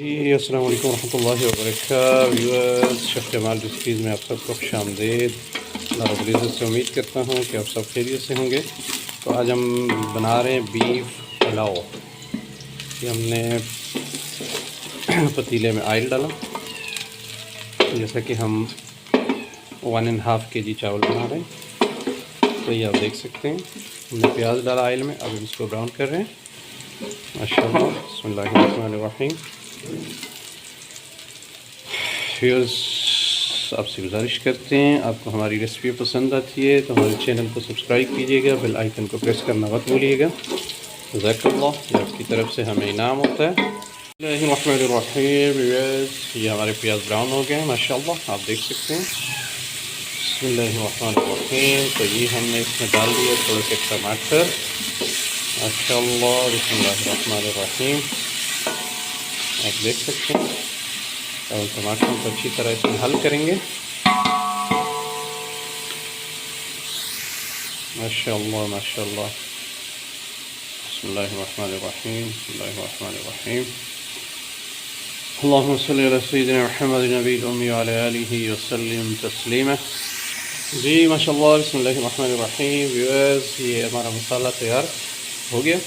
जी अस्सलाम वालेकुम रहमतुल्लाहि व बरकातहू व्यूअर्स, शेफ़ जमाल रेसिपीज़ में आप सबको खुशामदीद। अल्लाह रब्बुल इज़्ज़त से उम्मीद करता हूँ कि आप सब खैरियत से होंगे। तो आज हम बना रहे हैं बीफ पुलाव। ये हमने पतीले में ऑयल डाला, जैसा कि हम 1.5 kg चावल बना रहे हैं। तो ये आप देख सकते हैं, हमने प्याज डाला ऑयल में, अब हम इसको ब्राउन कर रहे हैं। माशाअल्लाह, बिस्मिल्लाहिर्रहमानिर्रहीम। व्यूअर्स, आपसे गुजारिश करते हैं, आपको हमारी रेसिपी पसंद आती है तो हमारे चैनल को सब्सक्राइब कीजिएगा, बेल आइकन को प्रेस करना मत भूलिएगा। जज़ाकल्लाह, ये आपकी तरफ से हमें इनाम होता है। बिस्मिल्लाहिर्रहमानिर्रहीम। व्यूअर्स, ये हमारे प्याज ब्राउन हो गए हैं माशाअल्लाह, आप देख सकते हैं। बिस्मिल्लाहिर्रहमानिर्रहीम। तो ये हमने इसमें डाल दिया थोड़े से टमाटर माशाअल्लाह। बिस्मिल्लाहिर्रहमानिर्रहीम, आप देख सकते हैं। और टमाटरों को अच्छी तरह से हल करेंगे माशाअल्लाह माशाअल्लाह। बिस्मिल्लाहिर्रहमानिर्रहीम, बिस्मिल्लाहिर्रहमानिर्रहीम। अल्लाहुम्मा सल्लि अला सय्यिदिना मुहम्मद नबील उम्मी व अला आलिहि व सल्लिम तस्लीमा। जी माशाअल्लाह, बिस्मिल्लाहिर्रहमानिर्रहीम। व्यूअर्स, ये हमारा मसाला तैयार हो गया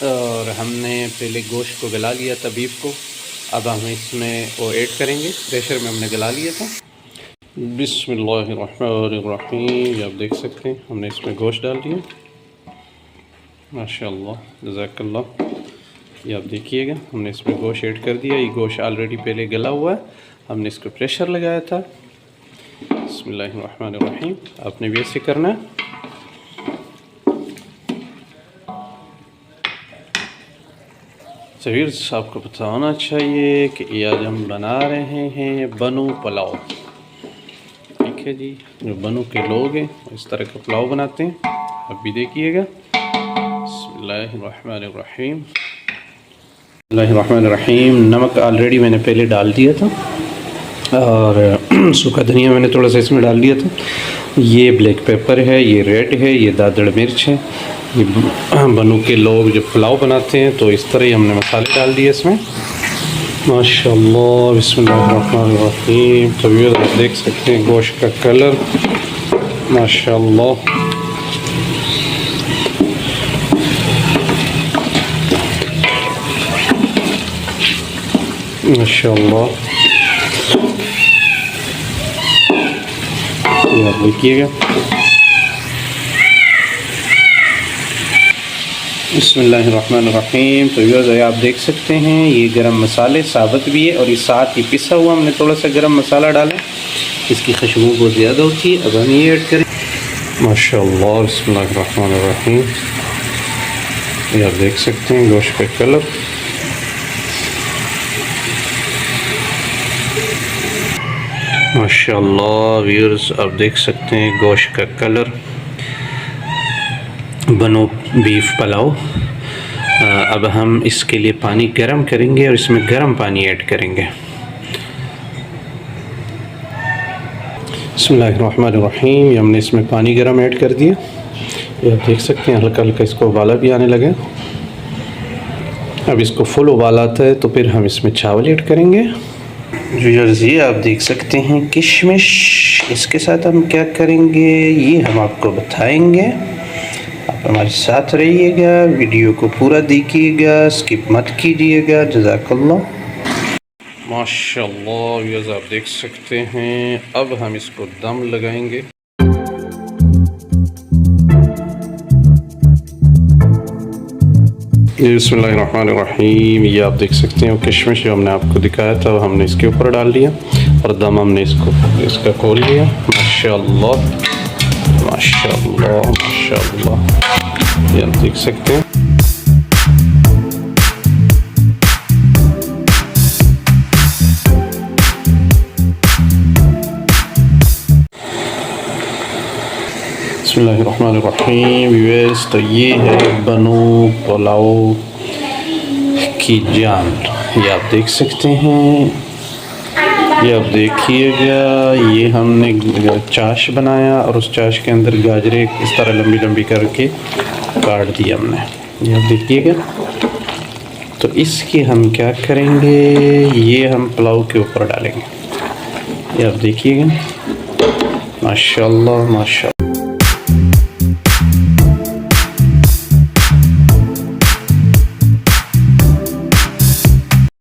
और हमने पहले गोश्त को गला लिया था, बीफ को। अब हम इसमें वो ऐड करेंगे, प्रेशर में हमने गला लिया था। बिस्मिल्लाहिर्रहमानिर्रहीम, आप देख सकते हैं, हमने इसमें गोश्त डाल दिया माशाअल्लाह, जज़ाकल्लाह। ये आप देखिएगा, हमने इसमें गोश्त ऐड कर दिया। ये गोश्त ऑलरेडी पहले गला हुआ है, हमने इसको प्रेशर लगाया था। बिस्मिल्लाहिर्रहमानिर्रहीम, आपने भी ऐसे करना है। व्यूअर्स, आपको पता होना चाहिए कि आज हम बना रहे हैं बनू पुलाव। ठीक है जी, जो बनू के लोग हैं इस तरह का पुलाव बनाते हैं, आप भी देखिएगा। बिस्मिल्लाहिर्रहमानिर्रहीम, बिस्मिल्लाहिर्रहमानिर्रहीम। नमक ऑलरेडी मैंने पहले डाल दिया था और सूखा धनिया मैंने थोड़ा सा इसमें डाल दिया था। ये ब्लैक पेपर है, ये रेड है, ये दादड़ मिर्च है। ये बनू के लोग जो पुलाव बनाते हैं तो इस तरह ही हमने मसाले डाल दिए इसमें माशाअल्लाह। बिस्मिल्लाहिर्रहमानिर्रहीम। तो ये आप देख सकते हैं गोश्त का कलर माशाअल्लाह। माशाअल्लाह, ये आप देखिएगा। बिस्मिल्लाहिर्रहमानिर्रहीम। तो व्यूअर्स, आप देख सकते हैं, ये गरम मसाले साबुत भी है और ये साथ ही पिसा हुआ हमने थोड़ा सा गरम मसाला डाला, इसकी खुशबू बहुत ज़्यादा होती है। अब हम ये ऐड करें माशाअल्लाह। बिस्मिल्लाहिर्रहमानिर्रहीम, ये आप देख सकते हैं गोश्त का कलर माशाअल्लाह। व्यूअर्स, आप देख सकते हैं गोश्त का कलर, बनो बीफ पुलाव। अब हम इसके लिए पानी गरम करेंगे और इसमें गरम पानी ऐड करेंगे। बिस्मिल्लाहिर्रहमानिर्रहीम, ये हमने इसमें पानी गरम ऐड कर दिया। ये आप देख सकते हैं, हल्का हल्का इसको उबाला भी आने लगा। अब इसको फुल उबाल आता है तो फिर हम इसमें चावल ऐड करेंगे। व्यूअर्स, ये आप देख सकते हैं किशमिश, इसके साथ हम क्या करेंगे ये हम आपको बताएंगे। आप हमारे साथ रहिएगा, वीडियो को पूरा देखिएगा, स्किप मत कीजिएगा। जज़ाकल्लाह माशाअल्लाह। व्यूअर्स, आप देख सकते हैं, अब हम इसको दम लगाएंगे। बिस्मिल्लाहिर्रहमानिर्रहीम, ये आप देख सकते हैं किशमिश जो हमने आपको दिखाया था हमने इसके ऊपर डाल दिया और दम हमने इसका खोल लिया। माशाअल्लाह माशाअल्लाह माशाअल्लाह, ये आप देख सकते हैं। बिस्मिल्लाहिर्रहमानिर्रहीम। व्यूअर्स, तो ये है बनू पुलाव की जान, ये आप देख सकते हैं। ये आप देखिएगा, ये हमने चाश बनाया और उस चाश के अंदर गाजरें इस तरह लंबी लंबी करके काट दी हमने, ये आप देखिएगा। तो इसकी हम क्या करेंगे, ये हम पुलाव के ऊपर डालेंगे। ये आप देखिएगा, माशाल्लाह माशाल्लाह।